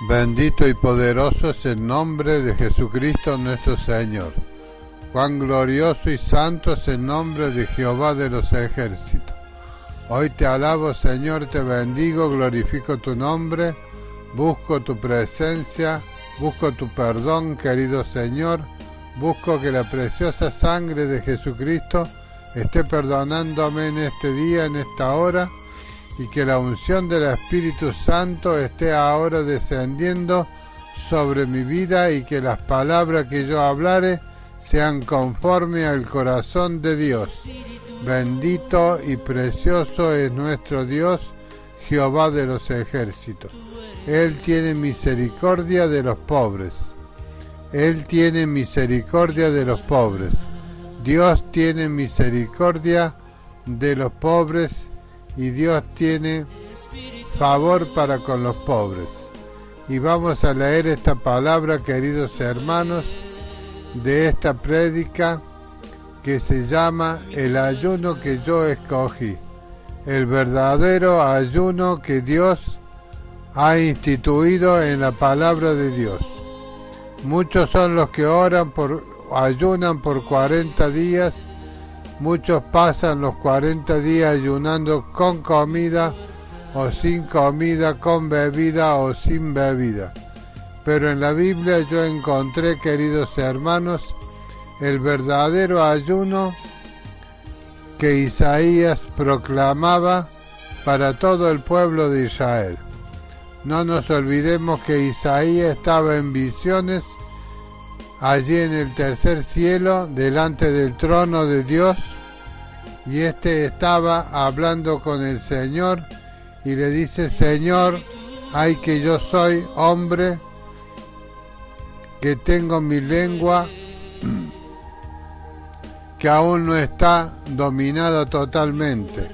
Bendito y poderoso es el nombre de Jesucristo nuestro Señor. Cuán glorioso y santo es el nombre de Jehová de los ejércitos. Hoy te alabo, Señor, te bendigo, glorifico tu nombre, busco tu presencia, busco tu perdón, querido Señor, busco que la preciosa sangre de Jesucristo esté perdonándome en este día, en esta hora, y que la unción del Espíritu Santo esté ahora descendiendo sobre mi vida y que las palabras que yo hablare sean conforme al corazón de Dios. Bendito y precioso es nuestro Dios, Jehová de los ejércitos. Él tiene misericordia de los pobres. Él tiene misericordia de los pobres. Dios tiene misericordia de los pobres y Dios tiene favor para con los pobres. Y vamos a leer esta palabra, queridos hermanos, de esta prédica que se llama El ayuno que yo escogí, el verdadero ayuno que Dios ha instituido en la palabra de Dios. Muchos son los que ayunan por 40 días, muchos pasan los 40 días ayunando con comida o sin comida, con bebida o sin bebida. Pero en la Biblia yo encontré, queridos hermanos, el verdadero ayuno que Isaías proclamaba para todo el pueblo de Israel. No nos olvidemos que Isaías estaba en visiones allí en el tercer cielo, delante del trono de Dios, y estaba hablando con el Señor y le dice: Señor, ay que yo soy hombre, que tengo mi lengua que aún no está dominada totalmente.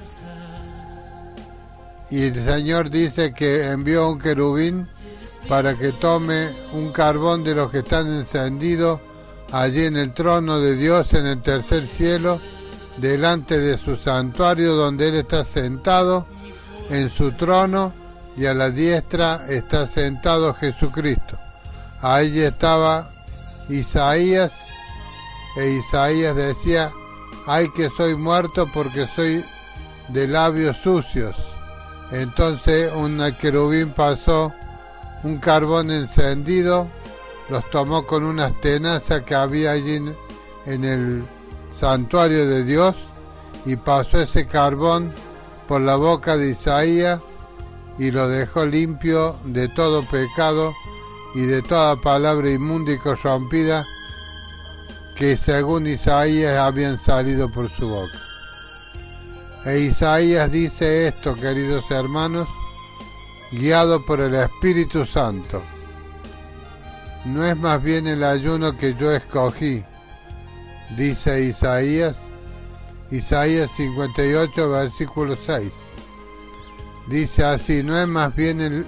Y el Señor dice que envió un querubín para que tome un carbón de los que están encendidos allí en el trono de Dios, en el tercer cielo, delante de su santuario, donde Él está sentado en su trono, y a la diestra está sentado Jesucristo. Ahí estaba Isaías, e Isaías decía: ay que soy muerto porque soy de labios sucios. Entonces un querubín pasó un carbón encendido, los tomó con unas tenazas que había allí en el santuario de Dios, y pasó ese carbón por la boca de Isaías y lo dejó limpio de todo pecado y de toda palabra inmunda y corrompida que según Isaías habían salido por su boca. E Isaías dice esto, queridos hermanos, guiado por el Espíritu Santo: no es más bien el ayuno que yo escogí, dice Isaías 58, versículo 6. Dice así: no es más bien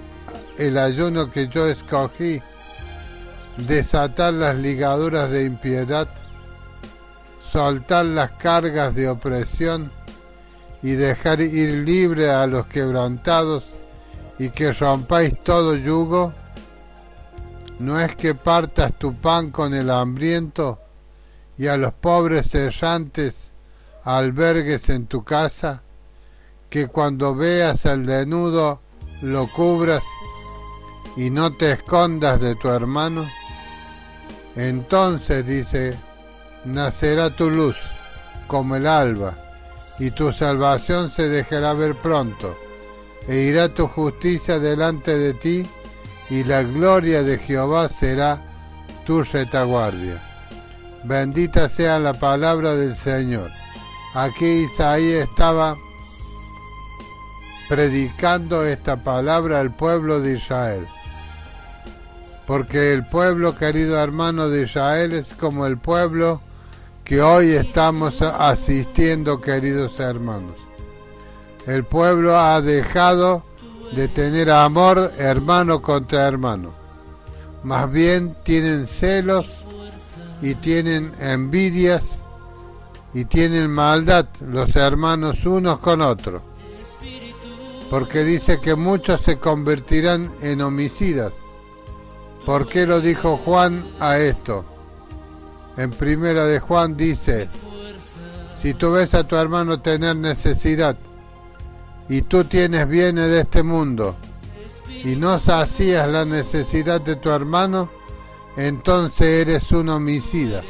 el ayuno que yo escogí, desatar las ligaduras de impiedad, soltar las cargas de opresión y dejar ir libre a los quebrantados, y que rompáis todo yugo. No es que partas tu pan con el hambriento y a los pobres errantes albergues en tu casa, que cuando veas al desnudo lo cubras y no te escondas de tu hermano. Entonces, dice, nacerá tu luz como el alba, y tu salvación se dejará ver pronto, e irá tu justicia delante de ti, y la gloria de Jehová será tu retaguardia. Bendita sea la palabra del Señor. Aquí Isaías estaba predicando esta palabra al pueblo de Israel, porque el pueblo, querido hermano, de Israel es como el pueblo que hoy estamos asistiendo, queridos hermanos. El pueblo ha dejado de tener amor hermano contra hermano. Más bien tienen celos y tienen envidias y tienen maldad los hermanos unos con otros. Porque dice que muchos se convertirán en homicidas ¿Por qué lo dijo Juan a esto? En primera de Juan dice, si tú ves a tu hermano tener necesidad y tú tienes bienes de este mundo y no sacías la necesidad de tu hermano, entonces eres un homicida,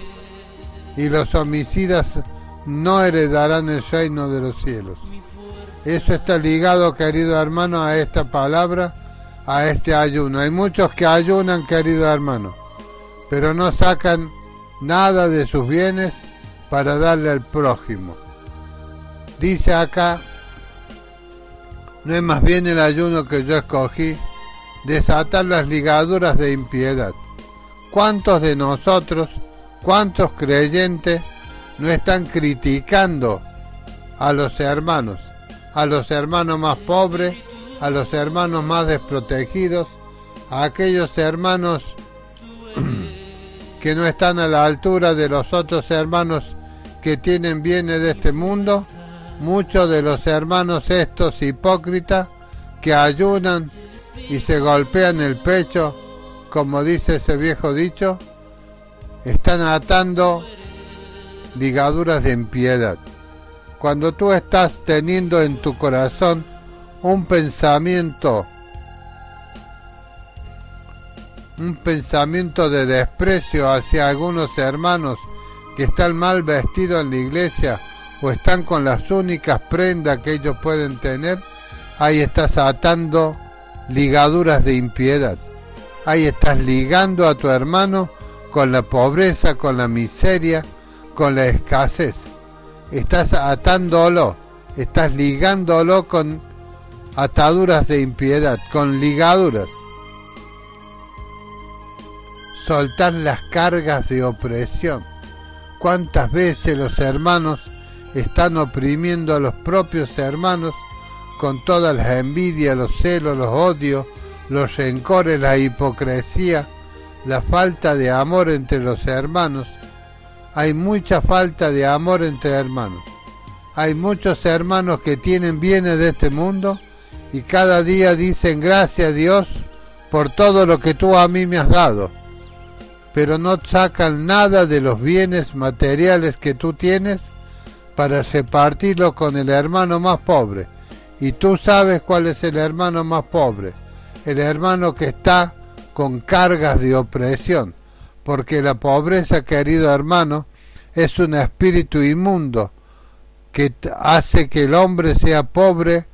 y los homicidas no heredarán el reino de los cielos. Eso está ligado, querido hermano, a esta palabra, a este ayuno. Hay muchos que ayunan, querido hermano, pero no sacan nada de sus bienes para darle al prójimo. Dice acá, no es más bien el ayuno que yo escogí, desatar las ligaduras de impiedad. ¿Cuántos de nosotros, cuántos creyentes no están criticando a los hermanos más pobres, a los hermanos más desprotegidos, a aquellos hermanos que no están a la altura de los otros hermanos que tienen bienes de este mundo? Muchos de los hermanos estos hipócritas que ayunan y se golpean el pecho, como dice ese viejo dicho, están atando ligaduras de impiedad. Cuando tú estás teniendo en tu corazón un pensamiento de desprecio hacia algunos hermanos que están mal vestidos en la iglesia o están con las únicas prendas que ellos pueden tener, ahí estás atando ligaduras de impiedad. Ahí estás ligando a tu hermano con la pobreza, con la miseria, con la escasez. Estás atándolo, estás ligándolo con ataduras de impiedad, con ligaduras. Soltar las cargas de opresión. ¿Cuántas veces los hermanos están oprimiendo a los propios hermanos con todas las envidias, los celos, los odios, los rencores, la hipocresía, la falta de amor entre los hermanos? Hay mucha falta de amor entre hermanos. Hay muchos hermanos que tienen bienes de este mundo y cada día dicen gracias a Dios por todo lo que tú a mí me has dado, pero no sacan nada de los bienes materiales que tú tienes para repartirlo con el hermano más pobre. Y tú sabes cuál es el hermano más pobre, el hermano que está con cargas de opresión, porque la pobreza, querido hermano, es un espíritu inmundo que hace que el hombre sea pobre,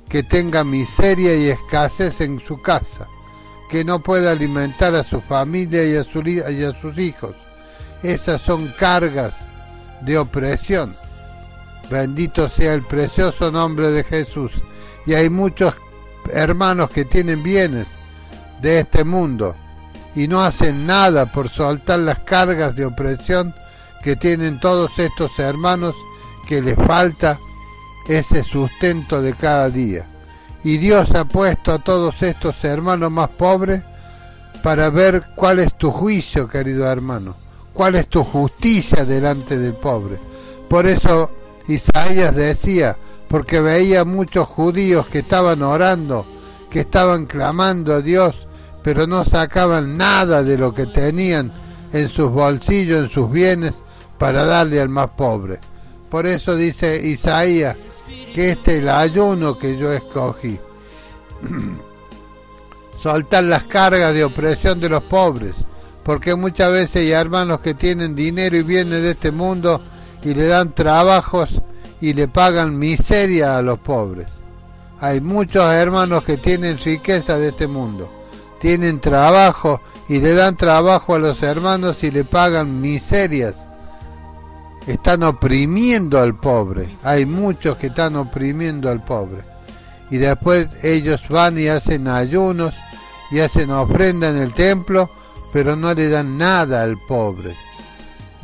que tenga miseria y escasez en su casa, que no pueda alimentar a su familia y a sus hijos. Esas son cargas de opresión. Bendito sea el precioso nombre de Jesús. Y hay muchos hermanos que tienen bienes de este mundo y no hacen nada por soltar las cargas de opresión que tienen todos estos hermanos, que les falta ese sustento de cada día. Y Dios ha puesto a todos estos hermanos más pobres para ver cuál es tu juicio, querido hermano, cuál es tu justicia delante del pobre. Por eso Isaías decía, porque veía muchos judíos que estaban orando, que estaban clamando a Dios, pero no sacaban nada de lo que tenían en sus bolsillos, en sus bienes, para darle al más pobre. Por eso dice Isaías que este es el ayuno que yo escogí. Soltar las cargas de opresión de los pobres, porque muchas veces hay hermanos que tienen dinero y bienes de este mundo y le dan trabajos y le pagan miseria a los pobres. Hay muchos hermanos que tienen riqueza de este mundo, tienen trabajo y le dan trabajo a los hermanos y le pagan miserias. Están oprimiendo al pobre. Hay muchos que están oprimiendo al pobre. Y después ellos van y hacen ayunos y hacen ofrenda en el templo, pero no le dan nada al pobre.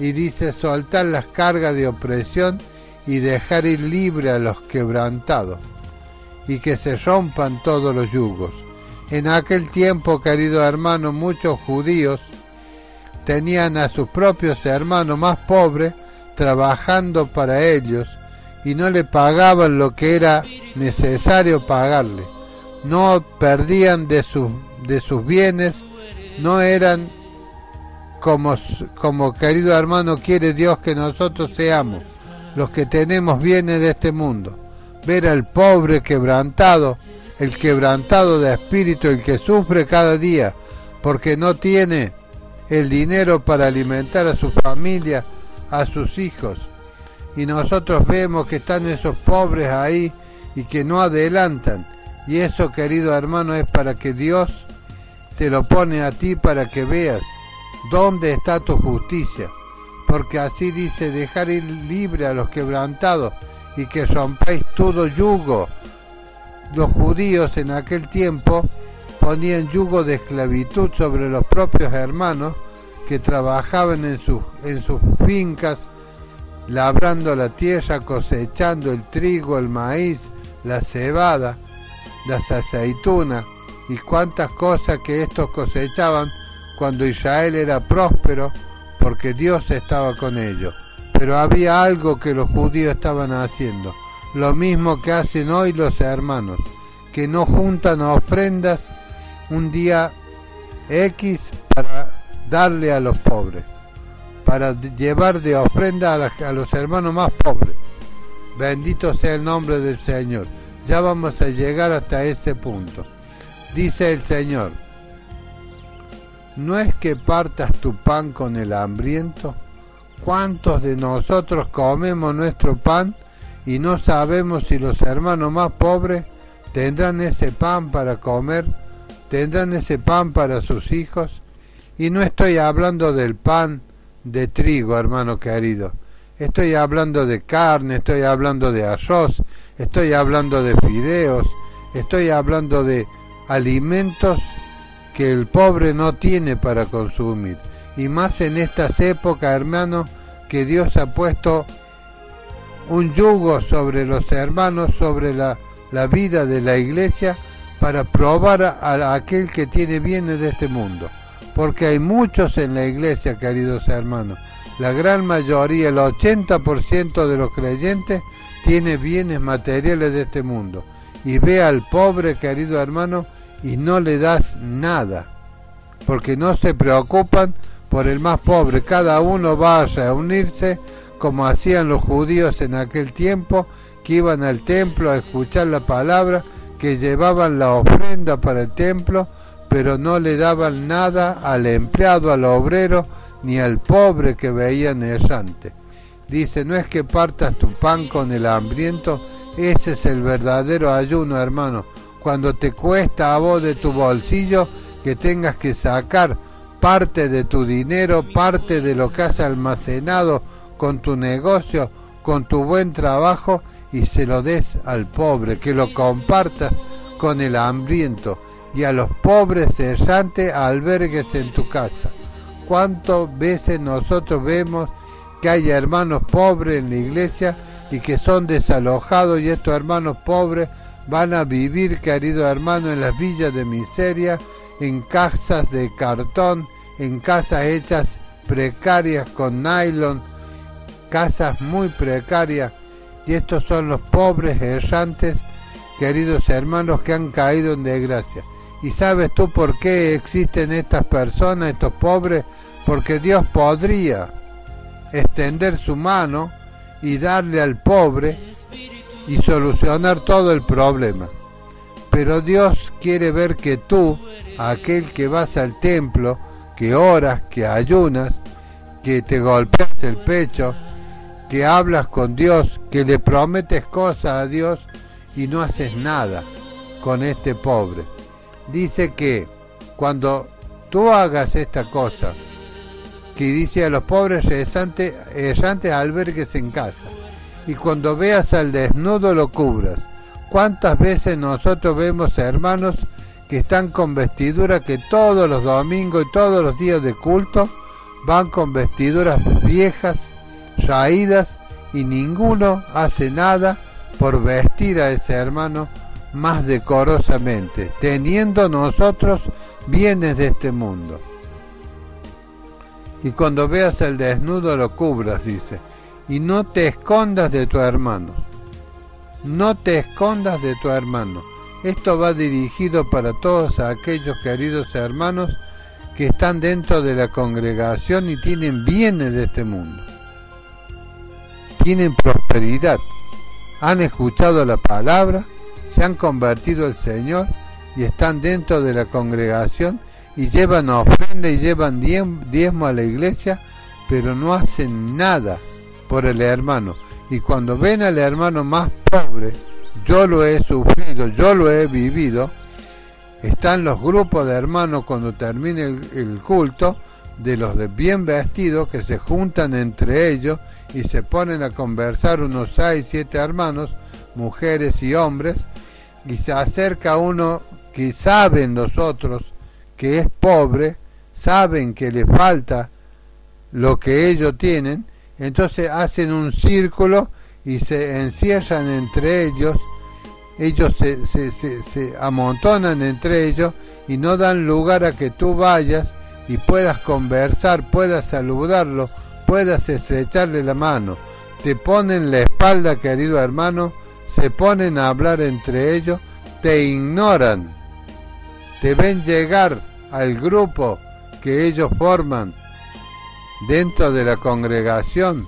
Y dice soltar las cargas de opresión y dejar ir libre a los quebrantados, y que se rompan todos los yugos. En aquel tiempo, querido hermano, muchos judíos tenían a sus propios hermanos más pobres trabajando para ellos y no le pagaban lo que era necesario pagarle. No perdían de sus bienes no eran como querido hermano quiere Dios que nosotros seamos, los que tenemos bienes de este mundo. Ver al pobre quebrantado, el quebrantado de espíritu, el que sufre cada día porque no tiene el dinero para alimentar a su familia, a sus hijos. Y nosotros vemos que están esos pobres ahí y que no adelantan. Y eso, querido hermano, es para que Dios te lo pone a ti para que veas dónde está tu justicia. Porque así dice, dejar ir libre a los quebrantados y que rompáis todo yugo. Los judíos en aquel tiempo ponían yugo de esclavitud sobre los propios hermanos que trabajaban en sus fincas, labrando la tierra, cosechando el trigo, el maíz, la cebada, las aceitunas y cuantas cosas que estos cosechaban cuando Israel era próspero, porque Dios estaba con ellos. Pero había algo que los judíos estaban haciendo, lo mismo que hacen hoy los hermanos, que no juntan ofrendas un día X para darle a los pobres, para llevar de ofrenda a los hermanos más pobres. Bendito sea el nombre del Señor. Ya vamos a llegar hasta ese punto. Dice el Señor: ¿no es que partas tu pan con el hambriento? ¿Cuántos de nosotros comemos nuestro pan y no sabemos si los hermanos más pobres tendrán ese pan para comer? ¿Tendrán ese pan para sus hijos? Y no estoy hablando del pan de trigo, hermano querido. Estoy hablando de carne, estoy hablando de arroz, estoy hablando de fideos, estoy hablando de alimentos que el pobre no tiene para consumir. Y más en estas épocas, hermano, que Dios ha puesto un yugo sobre los hermanos, sobre la vida de la iglesia, para probar a aquel que tiene bienes de este mundo. Porque hay muchos en la iglesia, queridos hermanos. La gran mayoría, el 80% de los creyentes, tiene bienes materiales de este mundo. Y ve al pobre, querido hermano, y no le das nada. Porque no se preocupan por el más pobre. Cada uno va a reunirse como hacían los judíos en aquel tiempo, que iban al templo a escuchar la palabra, que llevaban la ofrenda para el templo, pero no le daban nada al empleado, al obrero, ni al pobre que veían errante. Dice: no es que partas tu pan con el hambriento. Ese es el verdadero ayuno, hermano. Cuando te cuesta a vos de tu bolsillo que tengas que sacar parte de tu dinero, parte de lo que has almacenado con tu negocio, con tu buen trabajo, y se lo des al pobre, que lo compartas con el hambriento, y a los pobres errantes albergues en tu casa. ¿Cuántas veces nosotros vemos que hay hermanos pobres en la iglesia y que son desalojados, y estos hermanos pobres van a vivir, querido hermano, en las villas de miseria, en casas de cartón, en casas hechas precarias con nylon, casas muy precarias? Y estos son los pobres errantes, queridos hermanos, que han caído en desgracia. ¿Y sabes tú por qué existen estas personas, estos pobres? Porque Dios podría extender su mano y darle al pobre y solucionar todo el problema. Pero Dios quiere ver que tú, aquel que vas al templo, que oras, que ayunas, que te golpeas el pecho, que hablas con Dios, que le prometes cosas a Dios y no haces nada con este pobre. Dice que cuando tú hagas esta cosa, que dice: a los pobres errantes albergues en casa, y cuando veas al desnudo lo cubras. ¿Cuántas veces nosotros vemos hermanos que están con vestiduras, que todos los domingos y todos los días de culto van con vestiduras viejas, raídas, y ninguno hace nada por vestir a ese hermano más decorosamente, teniendo nosotros bienes de este mundo? Y cuando veas al desnudo lo cubras, dice, y no te escondas de tu hermano. No te escondas de tu hermano. Esto va dirigido para todos aquellos queridos hermanos que están dentro de la congregación y tienen bienes de este mundo, tienen prosperidad, han escuchado la palabra, se han convertido al Señor y están dentro de la congregación y llevan ofrenda y llevan diezmo a la iglesia, pero no hacen nada por el hermano. Y cuando ven al hermano más pobre, yo lo he sufrido, yo lo he vivido, están los grupos de hermanos cuando termine el culto, de los de bien vestidos, que se juntan entre ellos y se ponen a conversar unos 6, 7 hermanos, mujeres y hombres, y se acerca uno que saben los otros que es pobre, saben que le falta lo que ellos tienen, entonces hacen un círculo y se encierran entre ellos, se amontonan entre ellos y no dan lugar a que tú vayas y puedas conversar, puedas saludarlo, puedas estrecharle la mano. Te ponen la espalda, querido hermano, se ponen a hablar entre ellos, te ignoran, te ven llegar al grupo que ellos forman dentro de la congregación,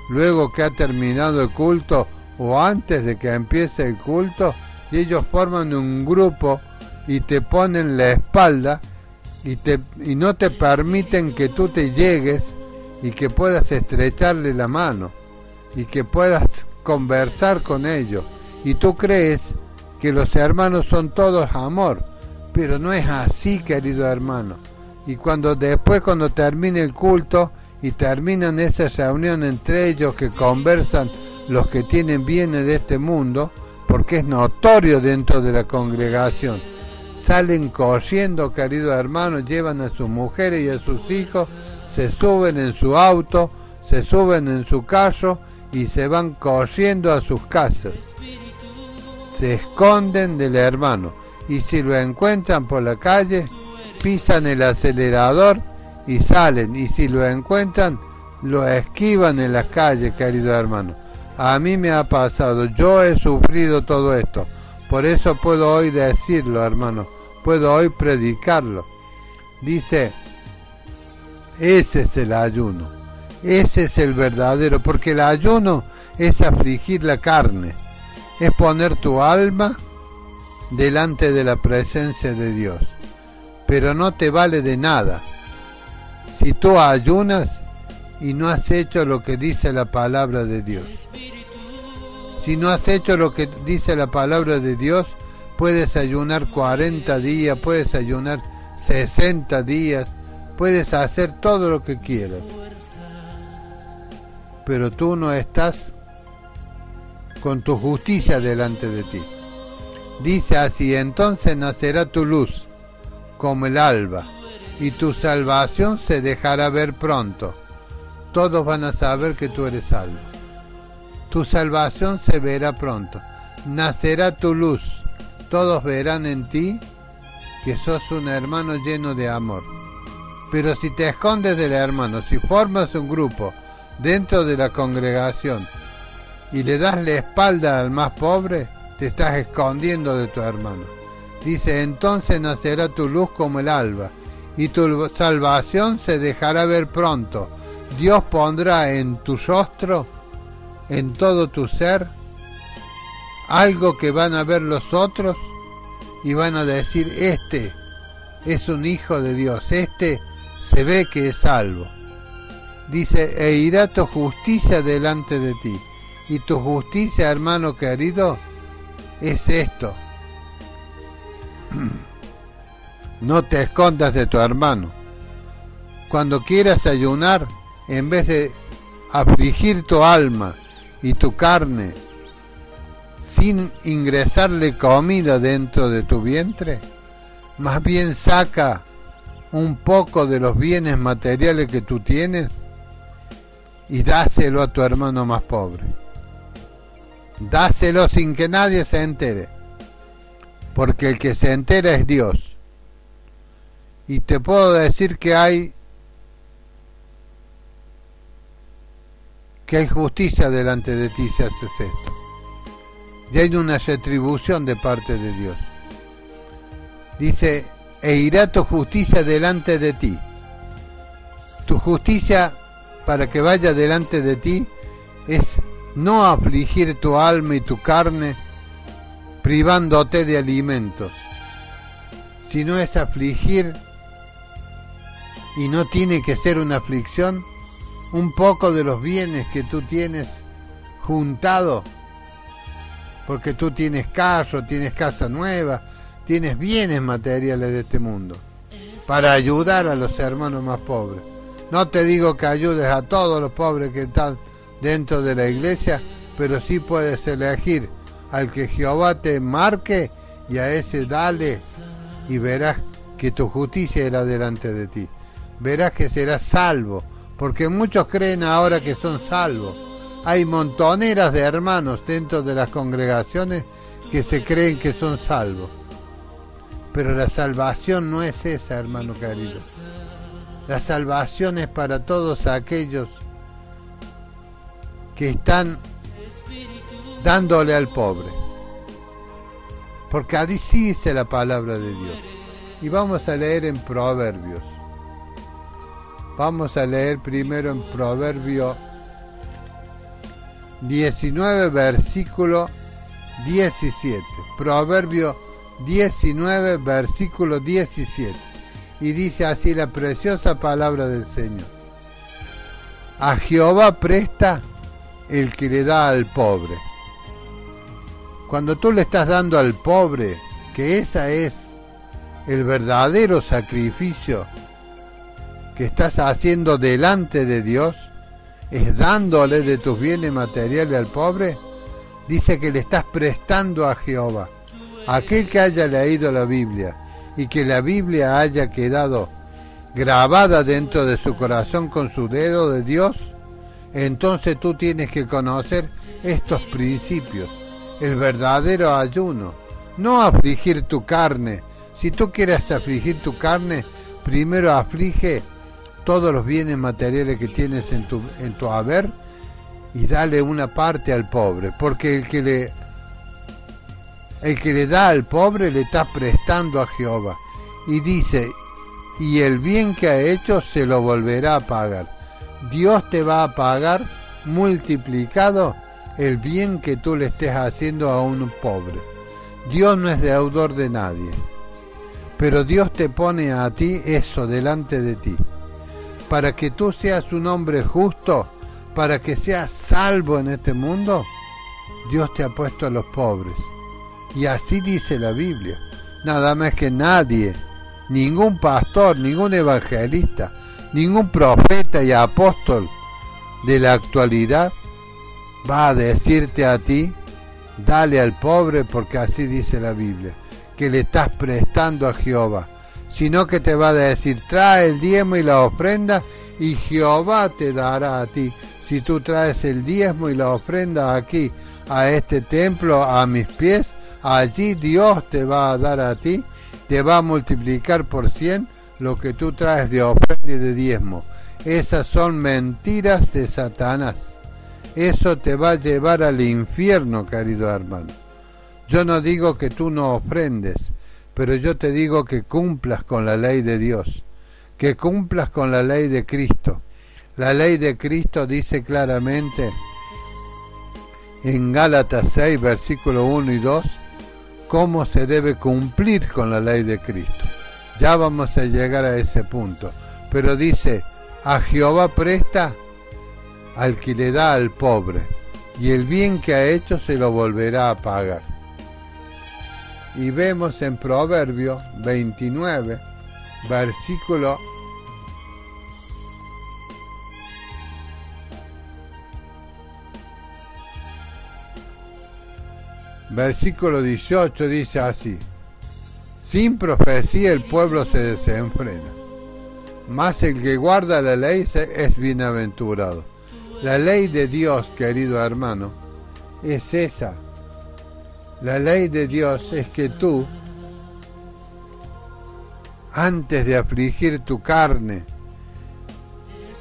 luego que ha terminado el culto o antes de que empiece el culto, y ellos forman un grupo y te ponen la espalda y no te permiten que tú te llegues y que puedas estrecharle la mano y que puedas conversar con ellos, y tú crees que los hermanos son todos amor, pero no es así, querido hermano. Y cuando termine el culto y terminan esa reunión entre ellos que conversan los que tienen bienes de este mundo, porque es notorio dentro de la congregación, salen corriendo, querido hermano, llevan a sus mujeres y a sus hijos, se suben en su auto, se suben en su carro y se van corriendo a sus casas, se esconden del hermano, y si lo encuentran por la calle, pisan el acelerador y salen, y si lo encuentran, lo esquivan en la calle, querido hermano. A mí me ha pasado, yo he sufrido todo esto, por eso puedo hoy decirlo, hermano, puedo hoy predicarlo. Dice, ese es el ayuno, ese es el verdadero, porque el ayuno es afligir la carne, es poner tu alma delante de la presencia de Dios, pero no te vale de nada si tú ayunas y no has hecho lo que dice la palabra de Dios. Si no has hecho lo que dice la palabra de Dios, puedes ayunar 40 días, puedes ayunar 60 días, puedes hacer todo lo que quieras, pero tú no estás con tu justicia delante de ti. Dice así, entonces nacerá tu luz como el alba, y tu salvación se dejará ver pronto. Todos van a saber que tú eres salvo. Tu salvación se verá pronto. Nacerá tu luz. Todos verán en ti que sos un hermano lleno de amor. Pero si te escondes del hermano, si formas un grupo dentro de la congregación y le das la espalda al más pobre, te estás escondiendo de tu hermano. Dice, entonces nacerá tu luz como el alba, y tu salvación se dejará ver pronto. Dios pondrá en tu rostro, en todo tu ser, algo que van a ver los otros y van a decir, este es un hijo de Dios, este se ve que es salvo. Dice, e irá tu justicia delante de ti. Y tu justicia, hermano querido, es esto. No te escondas de tu hermano. Cuando quieras ayunar, en vez de afligir tu alma y tu carne sin ingresarle comida dentro de tu vientre, más bien saca un poco de los bienes materiales que tú tienes y dáselo a tu hermano más pobre. Dáselo sin que nadie se entere, porque el que se entera es Dios. Y te puedo decir que hay justicia delante de ti si haces esto, y hay una retribución de parte de Dios. Dice, e irá tu justicia delante de ti. Tu justicia para que vaya delante de ti es no afligir tu alma y tu carne privándote de alimentos, sino es afligir, y no tiene que ser una aflicción, un poco de los bienes que tú tienes juntado, porque tú tienes carro, tienes casa nueva, tienes bienes materiales de este mundo, para ayudar a los hermanos más pobres. No te digo que ayudes a todos los pobres que están dentro de la iglesia, pero sí puedes elegir al que Jehová te marque y a ese dale, y verás que tu justicia irá delante de ti. Verás que serás salvo, porque muchos creen ahora que son salvos. Hay montoneras de hermanos dentro de las congregaciones que se creen que son salvos. Pero la salvación no es esa, hermano querido. La salvación es para todos aquellos que están dándole al pobre. Porque así dice la palabra de Dios. Y vamos a leer en Proverbios. Vamos a leer primero en Proverbio 19, versículo 17. Proverbio 19, versículo 17. Y dice así la preciosa palabra del Señor. A Jehová presta el que le da al pobre. Cuando tú le estás dando al pobre, que esa es el verdadero sacrificio que estás haciendo delante de Dios, es dándole de tus bienes materiales al pobre, dice que le estás prestando a Jehová. Aquel que haya leído la Biblia y que la Biblia haya quedado grabada dentro de su corazón con su dedo de Dios, entonces tú tienes que conocer estos principios. El verdadero ayuno, no afligir tu carne. Si tú quieres afligir tu carne, primero aflige todos los bienes materiales que tienes en tu haber y dale una parte al pobre, porque el que le da al pobre le está prestando a Jehová. Y dice, y el bien que ha hecho se lo volverá a pagar. Dios te va a pagar multiplicado el bien que tú le estés haciendo a un pobre. Dios no es deudor de nadie, pero Dios te pone a ti eso delante de ti, para que tú seas un hombre justo, para que seas salvo en este mundo. Dios te ha puesto a los pobres, y así dice la Biblia. Nada más que nadie, ningún pastor, ningún evangelista, ningún profeta y apóstol de la actualidad va a decirte a ti, dale al pobre, porque así dice la Biblia, que le estás prestando a Jehová, sino que te va a decir, trae el diezmo y la ofrenda y Jehová te dará a ti. Si tú traes el diezmo y la ofrenda aquí, a este templo, a mis pies, allí Dios te va a dar a ti, te va a multiplicar por 100 lo que tú traes de ofrenda y de diezmo. Esas son mentiras de Satanás. Eso te va a llevar al infierno, querido hermano. Yo no digo que tú no ofrendes, pero yo te digo que cumplas con la ley de Dios, que cumplas con la ley de Cristo. La ley de Cristo dice claramente en Gálatas 6, versículo 1 y 2, cómo se debe cumplir con la ley de Cristo. Ya vamos a llegar a ese punto, pero dice, a Jehová presta al que le da al pobre, y el bien que ha hecho se lo volverá a pagar. Y vemos en Proverbio 29, versículo 18, dice así: sin profecía el pueblo se desenfrena, mas el que guarda la ley es bienaventurado. La ley de Dios, querido hermano, es esa. La ley de Dios es que tú, antes de afligir tu carne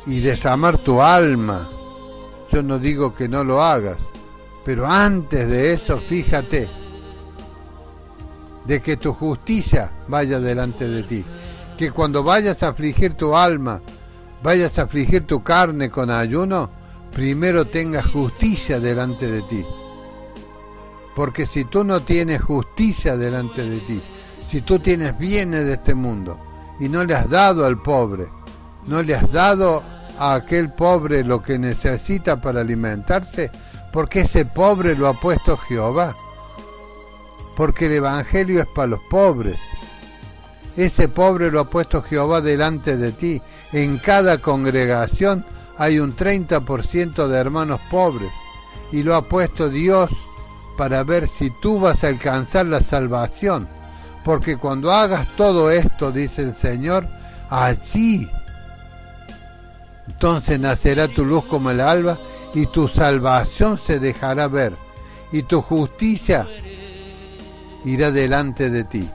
y desamar tu alma, yo no digo que no lo hagas, pero antes de eso, fíjate, de que tu justicia vaya delante de ti. Que cuando vayas a afligir tu alma, vayas a afligir tu carne con ayuno, primero tengas justicia delante de ti. Porque si tú no tienes justicia delante de ti, si tú tienes bienes de este mundo y no le has dado al pobre, no le has dado a aquel pobre lo que necesita para alimentarse, porque ese pobre lo ha puesto Jehová. Porque el evangelio es para los pobres. Ese pobre lo ha puesto Jehová delante de ti. En cada congregación hay un 30% de hermanos pobres, y lo ha puesto Dios para ver si tú vas a alcanzar la salvación. Porque cuando hagas todo esto, dice el Señor, allí entonces nacerá tu luz como el alba, y tu salvación se dejará ver, y tu justicia irá delante de ti,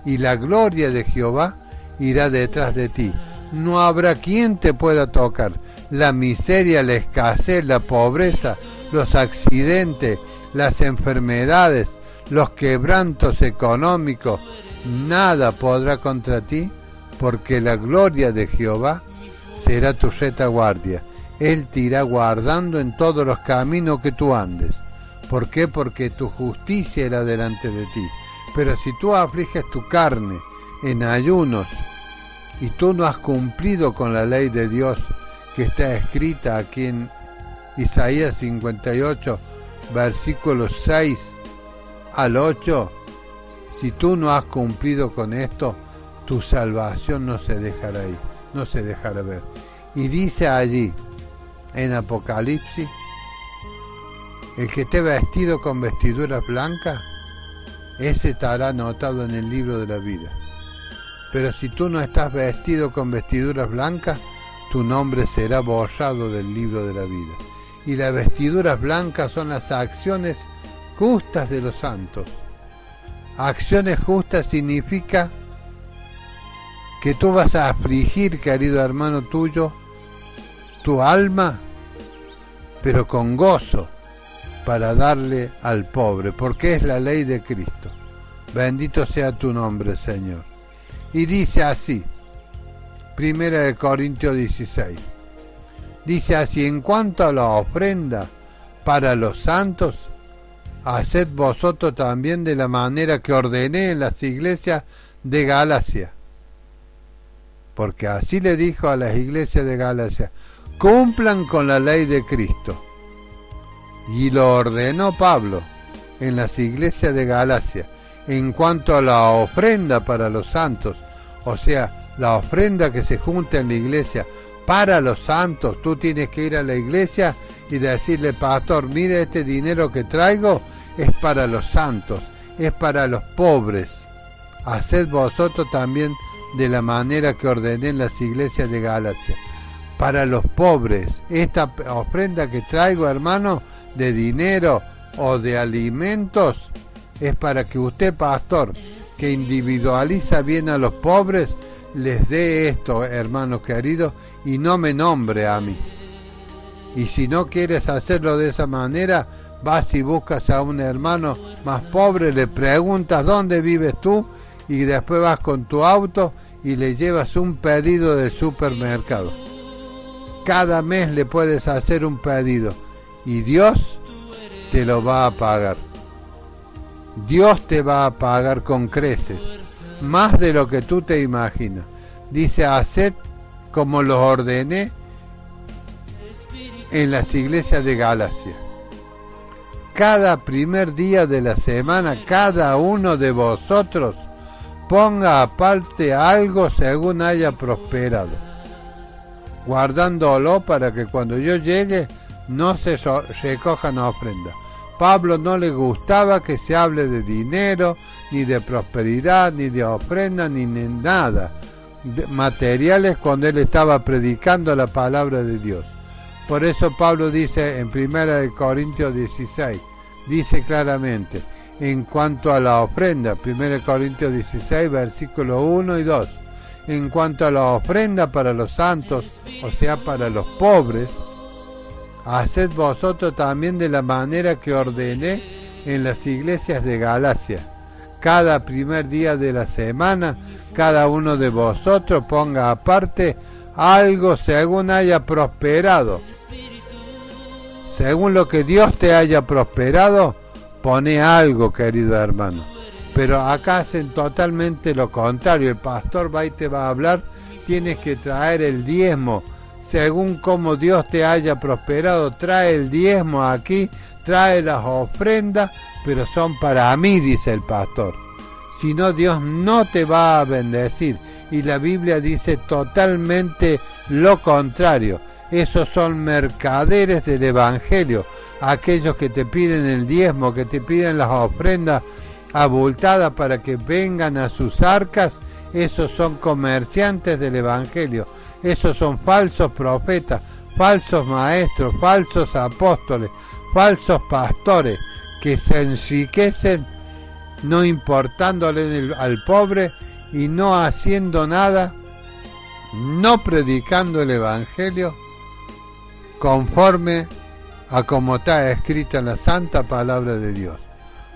y la gloria de Jehová irá detrás de ti. No habrá quien te pueda tocar. La miseria, la escasez, la pobreza, los accidentes, las enfermedades, los quebrantos económicos, nada podrá contra ti, porque la gloria de Jehová será tu retaguardia. Él te irá guardando en todos los caminos que tú andes. ¿Por qué? Porque tu justicia irá delante de ti. Pero si tú afliges tu carne en ayunos y tú no has cumplido con la ley de Dios que está escrita aquí en Isaías 58, versículos 6 al 8, si tú no has cumplido con esto, tu salvación no se dejará ir, no se dejará ver. Y dice allí en Apocalipsis, el que esté vestido con vestiduras blancas, ese estará anotado en el libro de la vida. Pero si tú no estás vestido con vestiduras blancas, tu nombre será borrado del libro de la vida. Y las vestiduras blancas son las acciones justas de los santos. Acciones justas significa que tú vas a afligir, querido hermano tuyo, tu alma, pero con gozo, para darle al pobre, porque es la ley de Cristo. Bendito sea tu nombre, Señor. Y dice así, 1 Corintios 16, dice así: en cuanto a la ofrenda para los santos, haced vosotros también de la manera que ordené en las iglesias de Galacia. Porque así le dijo a las iglesias de Galacia: cumplan con la ley de Cristo. Y lo ordenó Pablo en las iglesias de Galacia. En cuanto a la ofrenda para los santos, o sea, la ofrenda que se junta en la iglesia para los santos, tú tienes que ir a la iglesia y decirle: pastor, mire, este dinero que traigo es para los santos, es para los pobres. Haced vosotros también de la manera que ordené en las iglesias de Galacia. Para los pobres, esta ofrenda que traigo, hermano, de dinero o de alimentos, es para que usted, pastor, que individualiza bien a los pobres, les dé esto, hermanos queridos, y no me nombre a mí. Y si no quieres hacerlo de esa manera, vas y buscas a un hermano más pobre, le preguntas dónde vives tú, y después vas con tu auto y le llevas un pedido del supermercado. Cada mes le puedes hacer un pedido y Dios te lo va a pagar. Dios te va a pagar con creces, más de lo que tú te imaginas. Dice: haced como los ordené en las iglesias de Galacia. Cada primer día de la semana, cada uno de vosotros ponga aparte algo según haya prosperado, guardándolo para que cuando yo llegue no se recojan ofrendas. Pablo no le gustaba que se hable de dinero, ni de prosperidad, ni de ofrenda, ni de nada de materiales cuando él estaba predicando la palabra de Dios. Por eso Pablo dice en 1 Corintios 16, dice claramente, en cuanto a la ofrenda, 1 Corintios 16, versículos 1 y 2, en cuanto a la ofrenda para los santos, o sea, para los pobres, haced vosotros también de la manera que ordené en las iglesias de Galacia. cada primer día de la semana, cada uno de vosotros ponga aparte algo según haya prosperado. Según lo que Dios te haya prosperado, pone algo, querido hermano. Pero acá hacen totalmente lo contrario. El pastor va y te va a hablar, tienes que traer el diezmo. Según como Dios te haya prosperado, trae el diezmo aquí, trae las ofrendas, pero son para mí, dice el pastor. Si no, Dios no te va a bendecir. Y la Biblia dice totalmente lo contrario. Esos son mercaderes del Evangelio. Aquellos que te piden el diezmo, que te piden las ofrendas abultadas para que vengan a sus arcas, esos son comerciantes del Evangelio. Esos son falsos profetas, falsos maestros, falsos apóstoles, falsos pastores, que se enriquecen no importándole al pobre y no haciendo nada, no predicando el Evangelio conforme a como está escrita en la santa palabra de Dios.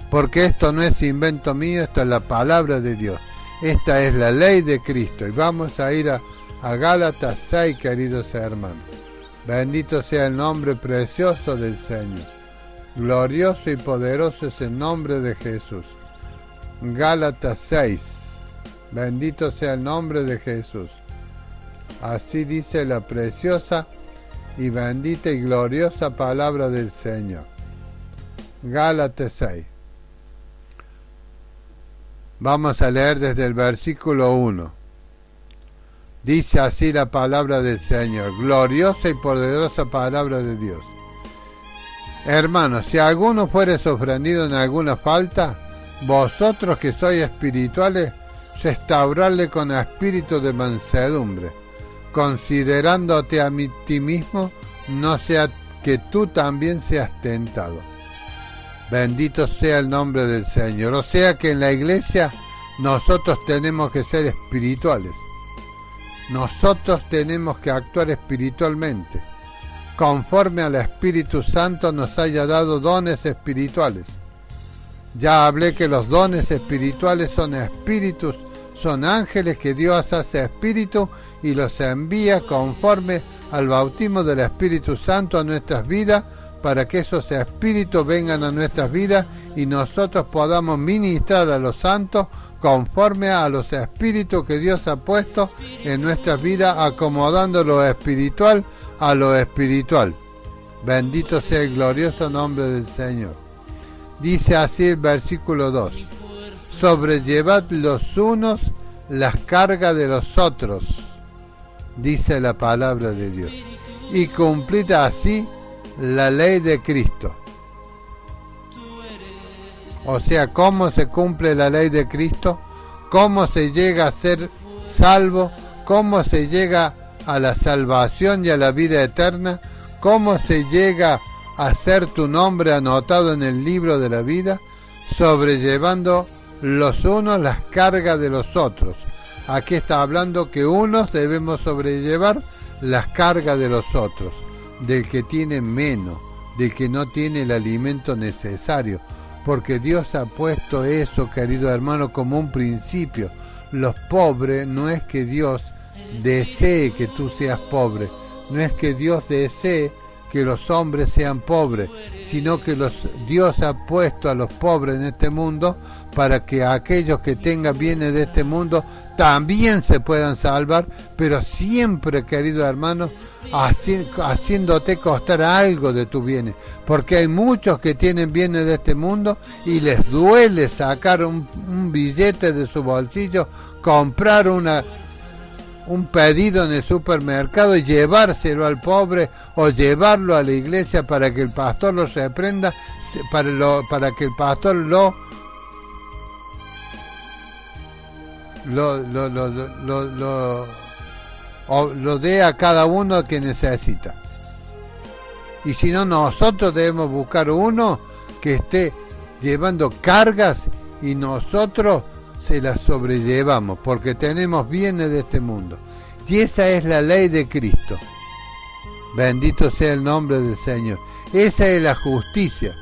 Porque esto no es invento mío, esto es la palabra de Dios. Esta es la ley de Cristo. Y vamos a ir a Gálatas 6, queridos hermanos. Bendito sea el nombre precioso del Señor. Glorioso y poderoso es el nombre de Jesús. Gálatas 6. Bendito sea el nombre de Jesús. Así dice la preciosa y bendita y gloriosa palabra del Señor. Gálatas 6. Vamos a leer desde el versículo 1. Dice así la palabra del Señor, gloriosa y poderosa palabra de Dios. Hermanos, si alguno fuere sorprendido en alguna falta, vosotros que sois espirituales, restaurarle con espíritu de mansedumbre, considerándote a ti mismo, no sea que tú también seas tentado. Bendito sea el nombre del Señor. O sea que en la iglesia nosotros tenemos que ser espirituales. Nosotros tenemos que actuar espiritualmente, conforme al Espíritu Santo nos haya dado dones espirituales. Ya hablé que los dones espirituales son espíritus, son ángeles que Dios hace espíritu y los envía conforme al bautismo del Espíritu Santo a nuestras vidas, para que esos espíritus vengan a nuestras vidas y nosotros podamos ministrar a los santos conforme a los espíritus que Dios ha puesto en nuestras vidas, acomodando lo espiritual a lo espiritual. Bendito sea el glorioso nombre del Señor. Dice así el versículo 2. Sobrellevad los unos las cargas de los otros, dice la palabra de Dios, y cumplid así la ley de Cristo. O sea, ¿cómo se cumple la ley de Cristo? ¿Cómo se llega a ser salvo? ¿Cómo se llega a la salvación y a la vida eterna? ¿Cómo se llega a ser tu nombre anotado en el libro de la vida? Sobrellevando los unos las cargas de los otros. Aquí está hablando que unos debemos sobrellevar las cargas de los otros, del que tiene menos, del que no tiene el alimento necesario, porque Dios ha puesto eso, querido hermano, como un principio. Los pobres, no es que Dios desee que tú seas pobre, no es que Dios desee que los hombres sean pobres, sino que Dios ha puesto a los pobres en este mundo para que aquellos que tengan bienes de este mundo también se puedan salvar, pero siempre, querido hermano, haciéndote costar algo de tus bienes, porque hay muchos que tienen bienes de este mundo y les duele sacar un billete de su bolsillo, comprar un pedido en el supermercado y llevárselo al pobre o llevarlo a la iglesia para que el pastor lo reprenda, para que el pastor lo dé a cada uno que necesita. Y si no, nosotros debemos buscar uno que esté llevando cargas y nosotros se las sobrellevamos, porque tenemos bienes de este mundo. Y esa es la ley de Cristo. Bendito sea el nombre del Señor. Esa es la justicia.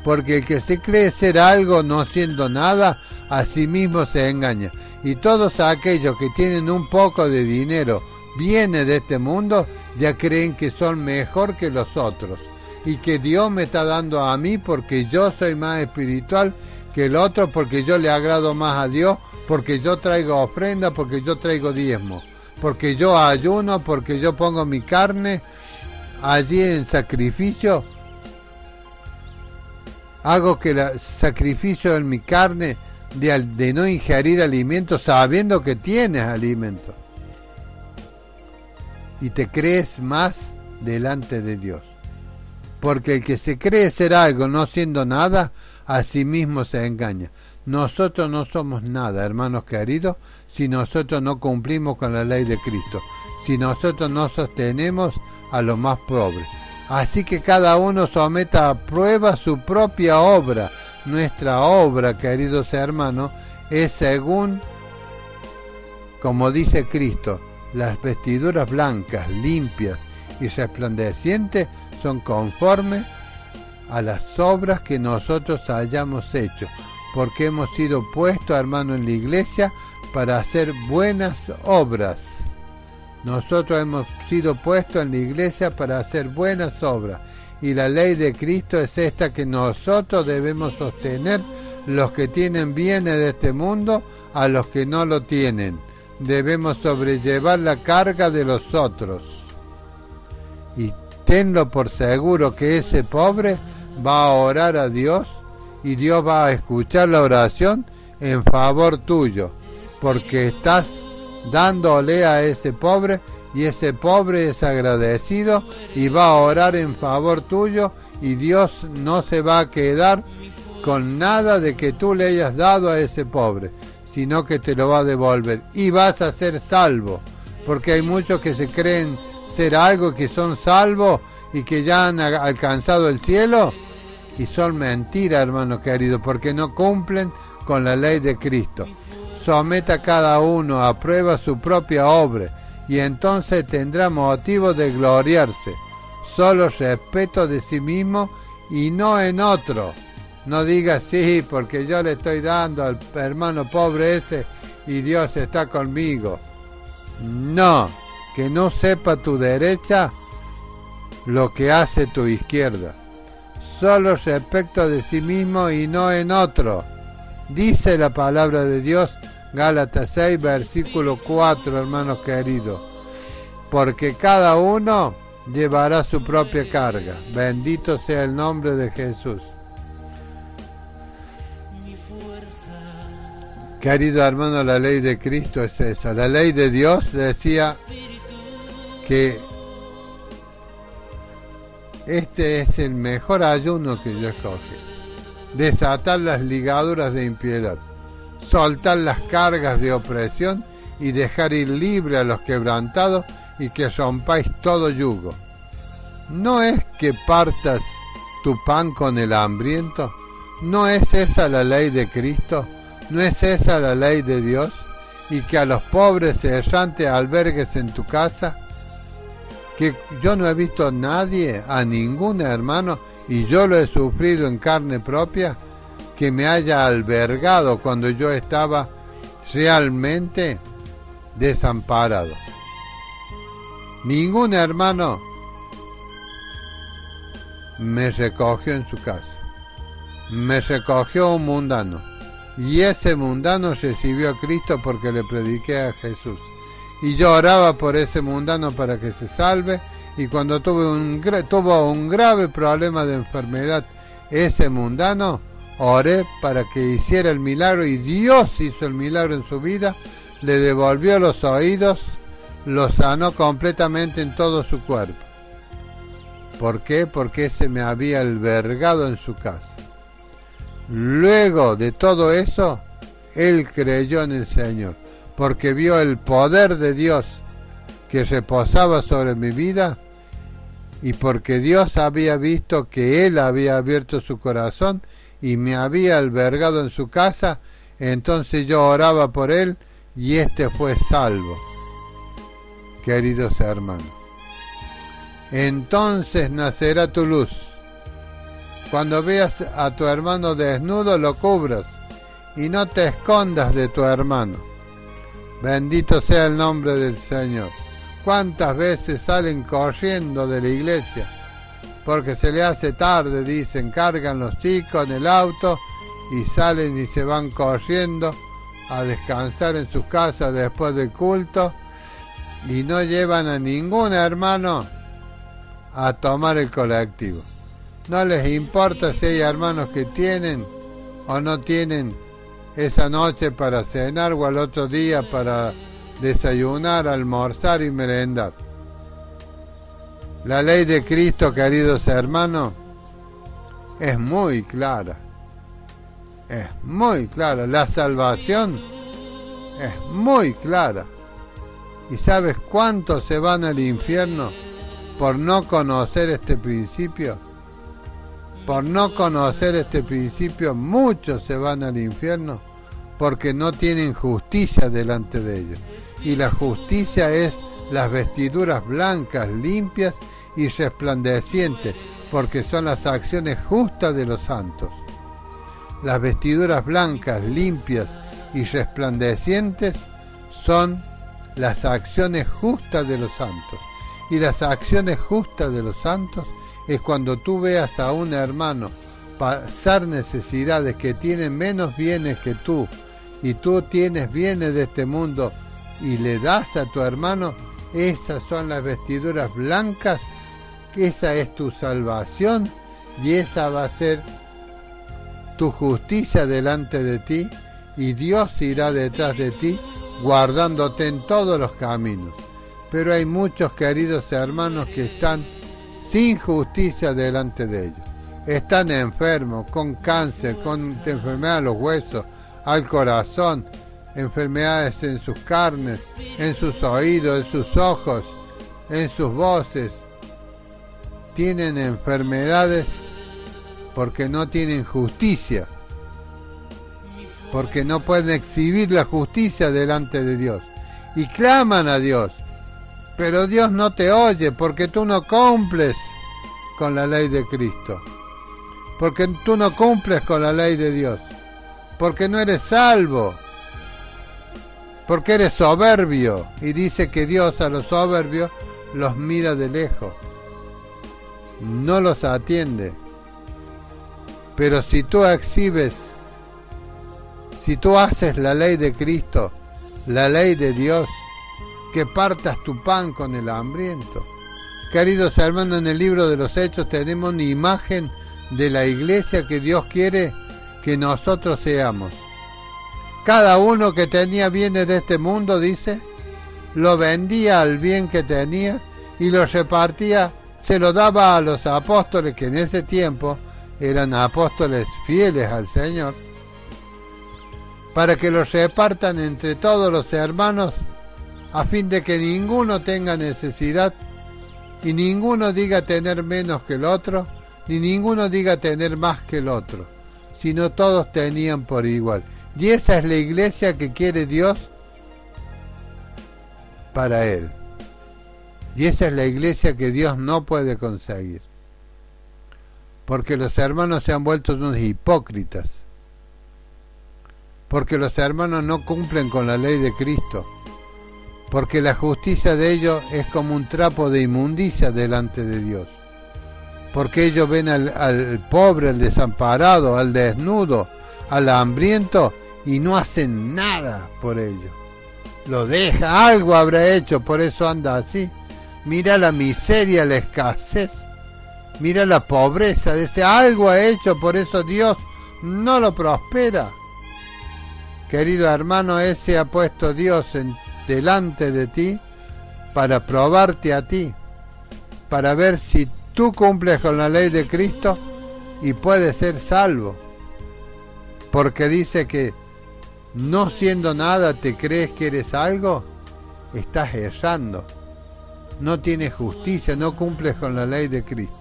porque el que se cree ser algo no siendo nada, a sí mismo se engaña. Y todos aquellos que tienen un poco de dinero, viene de este mundo, ya creen que son mejor que los otros, y que Dios me está dando a mí porque yo soy más espiritual que el otro, porque yo le agrado más a Dios, porque yo traigo ofrenda, porque yo traigo diezmo, porque yo ayuno, porque yo pongo mi carne allí en sacrificio, hago que el sacrificio en mi carne de no ingerir alimentos sabiendo que tienes alimentos, y te crees más delante de Dios, porque el que se cree ser algo no siendo nada, a sí mismo se engaña. Nosotros no somos nada, hermanos queridos, si nosotros no cumplimos con la ley de Cristo, si nosotros no sostenemos a los más pobres. Así que cada uno someta a prueba su propia obra. Nuestra obra, queridos hermanos, es según, como dice Cristo, las vestiduras blancas, limpias y resplandecientes son conformes a las obras que nosotros hayamos hecho, porque hemos sido puestos, hermanos, en la iglesia para hacer buenas obras. Nosotros hemos sido puestos en la iglesia para hacer buenas obras, y la ley de Cristo es esta, que nosotros debemos sostener los que tienen bienes de este mundo a los que no lo tienen. Debemos sobrellevar la carga de los otros, y tenlo por seguro que ese pobre va a orar a Dios, y Dios va a escuchar la oración en favor tuyo, porque estás dándole a ese pobre, y ese pobre es agradecido y va a orar en favor tuyo, y Dios no se va a quedar con nada de que tú le hayas dado a ese pobre, sino que te lo va a devolver, y vas a ser salvo, porque hay muchos que se creen ser algo, que son salvos y que ya han alcanzado el cielo, y son mentiras, hermanos queridos, porque no cumplen con la ley de Cristo. Someta cada uno a prueba su propia obra, y entonces tendrá motivo de gloriarse, solo respeto de sí mismo y no en otro. No diga sí, porque yo le estoy dando al hermano pobre ese y Dios está conmigo. No, que no sepa tu derecha lo que hace tu izquierda. Solo respecto de sí mismo y no en otro. Dice la palabra de Dios, Gálatas 6, versículo 4, hermanos queridos. Porque cada uno llevará su propia carga. Bendito sea el nombre de Jesús. Querido hermano, la ley de Cristo es esa. La ley de Dios decía que este es el mejor ayuno que yo escogí. Desatar las ligaduras de impiedad, soltar las cargas de opresión y dejar ir libre a los quebrantados, y que rompáis todo yugo. ¿No es que partas tu pan con el hambriento? ¿No es esa la ley de Cristo? ¿No es esa la ley de Dios? ¿Y que a los pobres errantes albergues en tu casa? Que yo no he visto a nadie, a ningún hermano, y yo lo he sufrido en carne propia, que me haya albergado cuando yo estaba realmente desamparado. Ningún hermano me recogió en su casa. Me recogió un mundano, y ese mundano recibió a Cristo porque le prediqué a Jesús. Y yo oraba por ese mundano para que se salve, y cuando tuvo un grave problema de enfermedad ese mundano, oré para que hiciera el milagro, y Dios hizo el milagro en su vida, le devolvió los oídos, lo sanó completamente en todo su cuerpo. ¿Por qué? Porque ese me había albergado en su casa. Luego de todo eso, él creyó en el Señor, porque vio el poder de Dios que reposaba sobre mi vida, y porque Dios había visto que él había abierto su corazón y me había albergado en su casa. Entonces yo oraba por él, y éste fue salvo. Queridos hermanos, entonces nacerá tu luz, Cuando veas a tu hermano desnudo, lo cubras y no te escondas de tu hermano. Bendito sea el nombre del Señor. ¿Cuántas veces salen corriendo de la iglesia? Porque se le hace tarde, dicen, cargan los chicos en el auto y salen y se van corriendo a descansar en sus casas después del culto y no llevan a ningún hermano a tomar el colectivo. No les importa si hay hermanos que tienen o no tienen esa noche para cenar o al otro día para desayunar, almorzar y merendar. La ley de Cristo, queridos hermanos, es muy clara. Es muy clara. La salvación es muy clara. ¿Y sabes cuántos se van al infierno por no conocer este principio? Por no conocer este principio, muchos se van al infierno porque no tienen justicia delante de ellos. Y la justicia es las vestiduras blancas, limpias y resplandecientes, porque son las acciones justas de los santos. Las vestiduras blancas, limpias y resplandecientes son las acciones justas de los santos. Y las acciones justas de los santos es cuando tú veas a un hermano pasar necesidades, que tiene menos bienes que tú, y tú tienes bienes de este mundo y le das a tu hermano. Esas son las vestiduras blancas, esa es tu salvación y esa va a ser tu justicia delante de ti, y Dios irá detrás de ti guardándote en todos los caminos. Pero hay muchos, queridos hermanos, que están sin justicia delante de ellos. Están enfermos, con cáncer, con enfermedad de los huesos, al corazón, enfermedades en sus carnes, en sus oídos, en sus ojos, en sus voces. Tienen enfermedades porque no tienen justicia, porque no pueden exhibir la justicia delante de Dios. Y claman a Dios, pero Dios no te oye porque tú no cumples con la ley de Cristo, porque tú no cumples con la ley de Dios, porque no eres salvo, porque eres soberbio. Y dice que Dios a los soberbios los mira de lejos, no los atiende. Pero si tú exhibes, si tú haces la ley de Cristo, la ley de Dios, que partas tu pan con el hambriento. Queridos hermanos, en el libro de los Hechos tenemos una imagen de la iglesia que Dios quiere que nosotros seamos. Cada uno que tenía bienes de este mundo, dice, lo vendía al bien que tenía y lo repartía, se lo daba a los apóstoles, que en ese tiempo eran apóstoles fieles al Señor, para que los repartan entre todos los hermanos, a fin de que ninguno tenga necesidad y ninguno diga tener menos que el otro, ni ninguno diga tener más que el otro, sino todos tenían por igual. Y esa es la iglesia que quiere Dios para Él. Y esa es la iglesia que Dios no puede conseguir, porque los hermanos se han vuelto unos hipócritas, porque los hermanos no cumplen con la ley de Cristo, porque la justicia de ellos es como un trapo de inmundicia delante de Dios, porque ellos ven al pobre, al desamparado, al desnudo, al hambriento, y no hacen nada por ello. Lo deja, algo habrá hecho, por eso anda así. Mira la miseria, la escasez, mira la pobreza, dice, algo ha hecho, por eso Dios no lo prospera. Querido hermano, ese ha puesto Dios delante de ti para probarte a ti, para ver si tú cumples con la ley de Cristo y puedes ser salvo. Porque dice que no siendo nada te crees que eres algo, estás errando. No tienes justicia, no cumples con la ley de Cristo.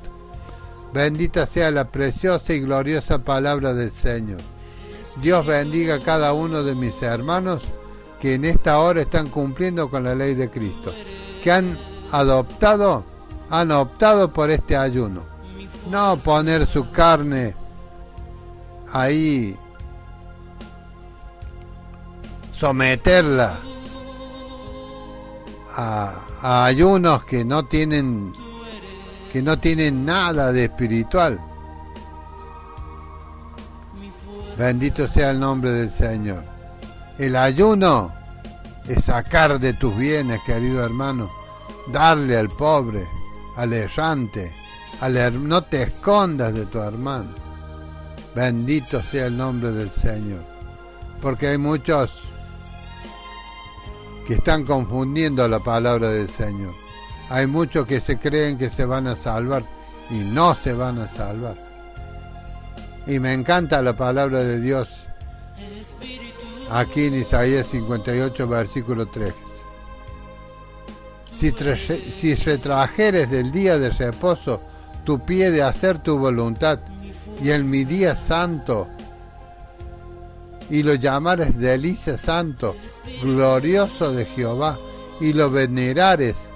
Bendita sea la preciosa y gloriosa palabra del Señor. Dios bendiga a cada uno de mis hermanos que en esta hora están cumpliendo con la ley de Cristo, que han optado por este ayuno, No poner su carne ahí, someterla a ayunos que no tienen nada de espiritual. Bendito sea el nombre del Señor. El ayuno es sacar de tus bienes, querido hermano, darle al pobre, al errante, no te escondas de tu hermano. Bendito sea el nombre del Señor. Porque hay muchos que están confundiendo la palabra del Señor. Hay muchos que se creen que se van a salvar y no se van a salvar. Y me encanta la palabra de Dios aquí en Isaías 58, versículo 3. Si retrajeres del día de reposo tu pie de hacer tu voluntad, y en mi día santo, y lo llamares delicia santo, glorioso de Jehová, y lo venerares,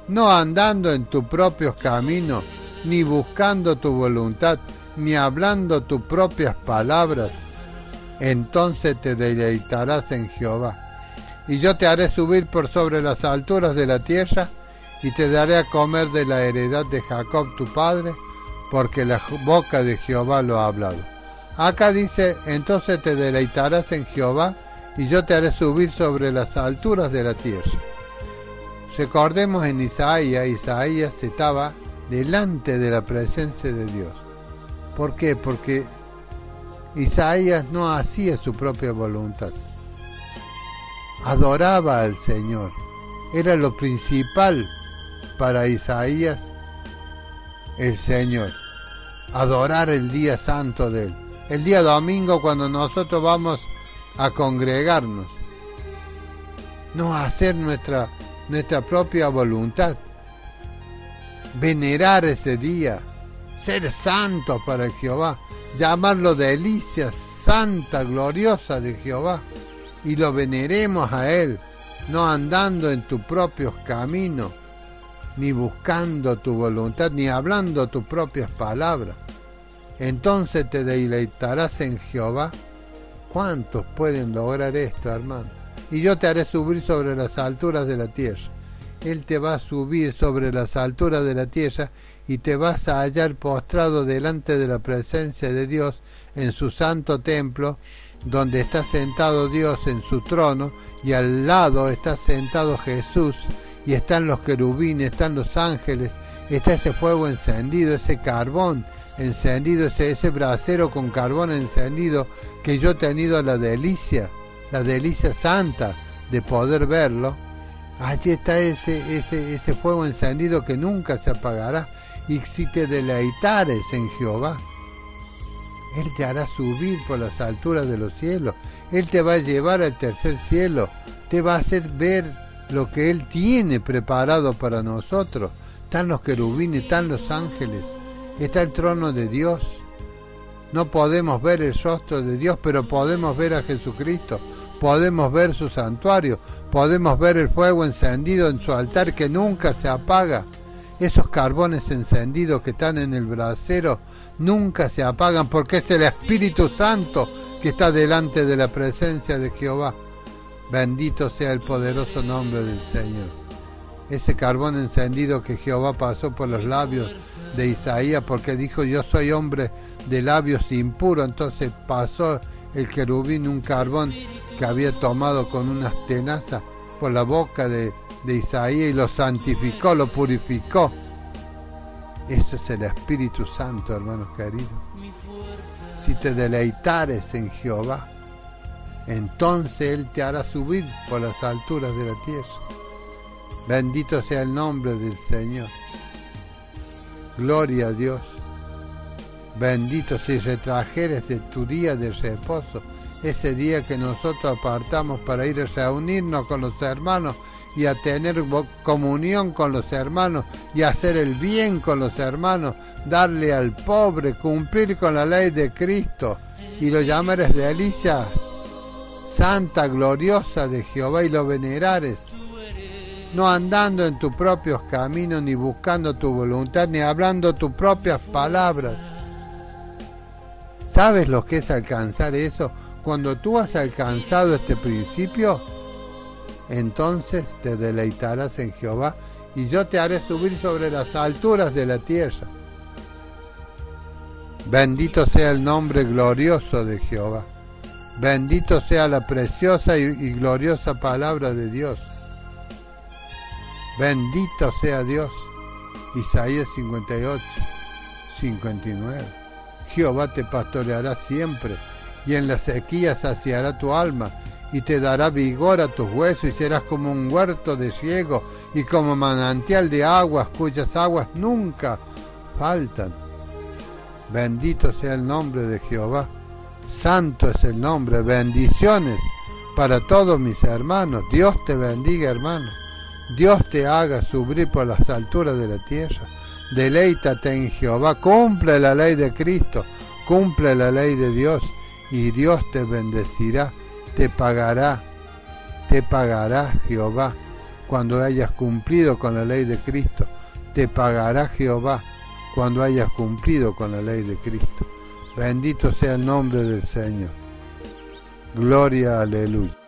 no andando en tus propios caminos, ni buscando tu voluntad, ni hablando tus propias palabras, entonces te deleitarás en Jehová. Y yo te haré subir por sobre las alturas de la tierra, y te daré a comer de la heredad de Jacob tu padre, porque la boca de Jehová lo ha hablado. Acá dice, entonces te deleitarás en Jehová, y yo te haré subir sobre las alturas de la tierra. Recordemos en Isaías estaba delante de la presencia de Dios. ¿Por qué? Porque Isaías no hacía su propia voluntad. Adoraba al Señor. Era lo principal para Isaías, el Señor. Adorar el día santo de Él. El día domingo, cuando nosotros vamos a congregarnos. No hacer nuestra propia voluntad. Venerar ese día. Ser santo para Jehová. Llamarlo delicia santa, gloriosa de Jehová. Y lo veneremos a Él. No andando en tus propios caminos, ni buscando tu voluntad, ni hablando tus propias palabras. Entonces te deleitarás en Jehová. ¿Cuántos pueden lograr esto, hermano? Y yo te haré subir sobre las alturas de la tierra. Él te va a subir sobre las alturas de la tierra y te vas a hallar postrado delante de la presencia de Dios en su santo templo, donde está sentado Dios en su trono, y al lado está sentado Jesús, y están los querubines, están los ángeles, está ese fuego encendido, ese carbón encendido, ese brasero con carbón encendido, que yo he tenido la delicia santa de poder verlo. Allí está ese fuego encendido que nunca se apagará. Y si te deleitares en Jehová, Él te hará subir por las alturas de los cielos. Él te va a llevar al tercer cielo. Te va a hacer ver lo que Él tiene preparado para nosotros. Están los querubines, están los ángeles, está el trono de Dios. No podemos ver el rostro de Dios, pero podemos ver a Jesucristo. Podemos ver su santuario. Podemos ver el fuego encendido en su altar que nunca se apaga. Esos carbones encendidos que están en el brasero nunca se apagan, porque es el Espíritu Santo que está delante de la presencia de Jehová. Bendito sea el poderoso nombre del Señor. Ese carbón encendido que Jehová pasó por los labios de Isaías, porque dijo, yo soy hombre de labios impuros. Entonces pasó el querubín un carbón que había tomado con unas tenazas por la boca de Isaías y lo santificó, lo purificó. Eso es el Espíritu Santo, hermanos queridos. Si te deleitares en Jehová, entonces Él te hará subir por las alturas de la tierra. Bendito sea el nombre del Señor. Gloria a Dios. Bendito si retrajeres de tu día de reposo, ese día que nosotros apartamos para ir a reunirnos con los hermanos y a tener comunión con los hermanos y hacer el bien con los hermanos, darle al pobre, cumplir con la ley de Cristo, y lo llamares delicia santa, gloriosa de Jehová, y lo venerares. no andando en tus propios caminos, ni buscando tu voluntad, ni hablando tus propias palabras. ¿Sabes lo que es alcanzar eso? Cuando tú has alcanzado este principio, entonces te deleitarás en Jehová, y yo te haré subir sobre las alturas de la tierra. Bendito sea el nombre glorioso de Jehová. Bendito sea la preciosa y gloriosa palabra de Dios. Bendito sea Dios. Isaías 58, 59. Jehová te pastoreará siempre, y en la sequía saciará tu alma, y te dará vigor a tus huesos, y serás como un huerto de riego, y como manantial de aguas, cuyas aguas nunca faltan. Bendito sea el nombre de Jehová. Santo es el nombre. Bendiciones para todos mis hermanos. Dios te bendiga, hermano. Dios te haga subir por las alturas de la tierra. Deleítate en Jehová. Cumple la ley de Cristo. Cumple la ley de Dios. Y Dios te bendecirá. Te pagará Jehová. Cuando hayas cumplido con la ley de Cristo, te pagará Jehová cuando hayas cumplido con la ley de Cristo. Bendito sea el nombre del Señor. Gloria, aleluya.